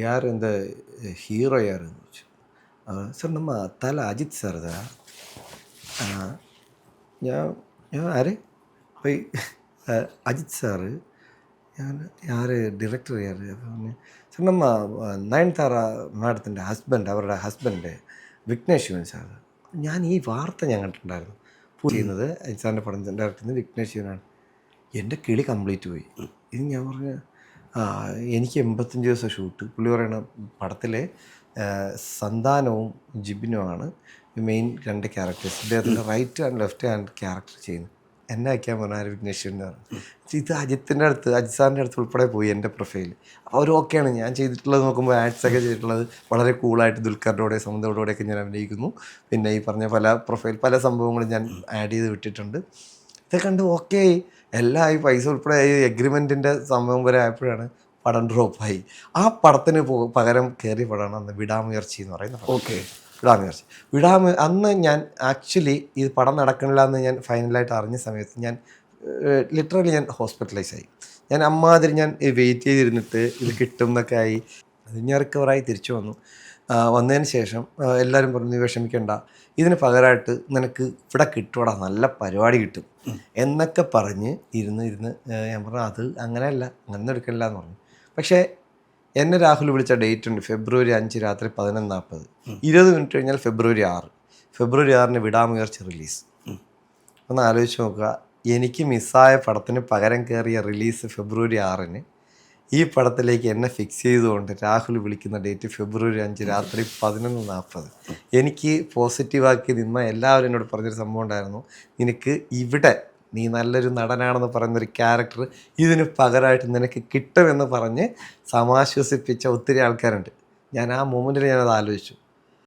யார் இந்த ஹீரோ யாருன்னு சார் நம்ம தலை அஜித் சார் தான். ഞാൻ ഞാൻ ആര് പോയി അജിത് സാറ് ഞാൻ ആര് ഡയറക്ടർ ആര് അപ്പം സാർ നമ്മ നയൻതാര മാഡത്തിൻ്റെ ഹസ്ബൻഡ് അവരുടെ ഹസ്ബൻഡ് വിഘ്നേഷ് ശിവൻ സാർ. ഞാൻ ഈ വാർത്ത ഞാൻ കണ്ടിട്ടുണ്ടായിരുന്നു. ചെയ്യുന്നത് അജിത് സാറിൻ്റെ പടം ഡയറക്ടർ ചെയ്യുന്നത് വിഘ്നേഷ് ശിവനാണ്. എൻ്റെ കിളി കംപ്ലീറ്റ് പോയി. ഇത് ഞാൻ പറഞ്ഞു എനിക്ക് 85 ദിവസം ഷൂട്ട്. പുള്ളി പറയണ പടത്തിലെ സന്താനവും ജിബിനുമാണ് മെയിൻ രണ്ട് ക്യാരക്ടേഴ്സ്. ഇദ്ദേഹത്തിൻ്റെ right and left hand character ചെയ്യുന്നു. എന്നെ അയക്കാൻ പറഞ്ഞാൽ വിഘ്നേഷ് എന്ന് പറഞ്ഞു. ഇത് അജിത്തിൻ്റെ അടുത്ത് അജിത് സാറിൻ്റെ അടുത്ത് ഉൾപ്പെടെ പോയി എൻ്റെ പ്രൊഫൈൽ. അവർ ഓക്കെയാണ്. ഞാൻ ചെയ്തിട്ടുള്ളത് നോക്കുമ്പോൾ ആഡ്സൊക്കെ ചെയ്തിട്ടുള്ളത് വളരെ കൂളായിട്ട് ദുൽഖറിൻ്റെ സമുദ്രയോടെയൊക്കെ ഞാൻ അഭിനയിക്കുന്നു. പിന്നെ ഈ പറഞ്ഞ പല സംഭവങ്ങളും ഞാൻ ആഡ് ചെയ്ത് വിട്ടിട്ടുണ്ട്. ഇതൊക്കെ കണ്ട് ഓക്കെ എല്ലാം ആയി, പൈസ ഉൾപ്പെടെ ആയി, എഗ്രിമെൻറ്റിൻ്റെ സംഭവം വരെ ആയപ്പോഴാണ് പടം ഡ്രോപ്പായി. ആ പടത്തിന് പകരം കയറിയ പടമാണ് അന്ന് വിടാമുയർച്ചി എന്ന് പറയുന്നത്. ഓക്കെ, വിടാമുയർച്ചി. അന്ന് ഞാൻ ആക്ച്വലി ഇത് പടം നടക്കണില്ല എന്ന് ഞാൻ ഫൈനലായിട്ട് അറിഞ്ഞ സമയത്ത് ഞാൻ ലിറ്ററലി ഞാൻ ഹോസ്പിറ്റലൈസ് ആയി. ഞാൻ അമ്മാതിരി ഞാൻ വെയിറ്റ് ചെയ്തിരുന്നിട്ട് ഇത് കിട്ടും എന്നൊക്കെ ആയി. അത് ഞാൻ റിക്കവറായി തിരിച്ചു വന്നു. വന്നതിന് ശേഷം എല്ലാവരും പറഞ്ഞു നീ വിഷമിക്കണ്ട, ഇതിന് പകരമായിട്ട് നിനക്ക് ഇവിടെ കിട്ടുവാടാ, നല്ല പരിപാടി കിട്ടും എന്നൊക്കെ പറഞ്ഞ് ഇരുന്ന് ഞാൻ പറഞ്ഞു അത് അങ്ങനെയല്ല, അങ്ങനെ എടുക്കണില്ല എന്ന് പറഞ്ഞു. പക്ഷേ എന്നെ രാഹുൽ വിളിച്ച ഡേറ്റ് ഉണ്ട്, ഫെബ്രുവരി 5 രാത്രി 11:40. 20 മിനിറ്റ് കഴിഞ്ഞാൽ ഫെബ്രുവരി 6 വിടാമുയർച്ചി റിലീസ്. ഒന്ന് ആലോചിച്ച് നോക്കുക, എനിക്ക് മിസ്സായ പടത്തിന് പകരം കയറിയ റിലീസ് ഫെബ്രുവരി 6 ഈ പടത്തിലേക്ക് എന്നെ ഫിക്സ് ചെയ്തുകൊണ്ട് രാഹുൽ വിളിക്കുന്ന ഡേറ്റ് ഫെബ്രുവരി 5 രാത്രി 11:40. എനിക്ക് പോസിറ്റീവാക്കി നിന്ന എല്ലാവരും എന്നോട് പറഞ്ഞൊരു സംഭവം ഉണ്ടായിരുന്നു, നിനക്ക് ഇവിടെ നീ നല്ലൊരു നടനാണെന്ന് പറയുന്നൊരു ക്യാരക്ടർ ഇതിന് പകരമായിട്ട് നിനക്ക് കിട്ടുമെന്ന് പറഞ്ഞ് സമാശ്വസിപ്പിച്ച ഒത്തിരി ആൾക്കാരുണ്ട്. ഞാൻ ആ മൊമെൻറ്റിൽ ഞാനത് ആലോചിച്ചു.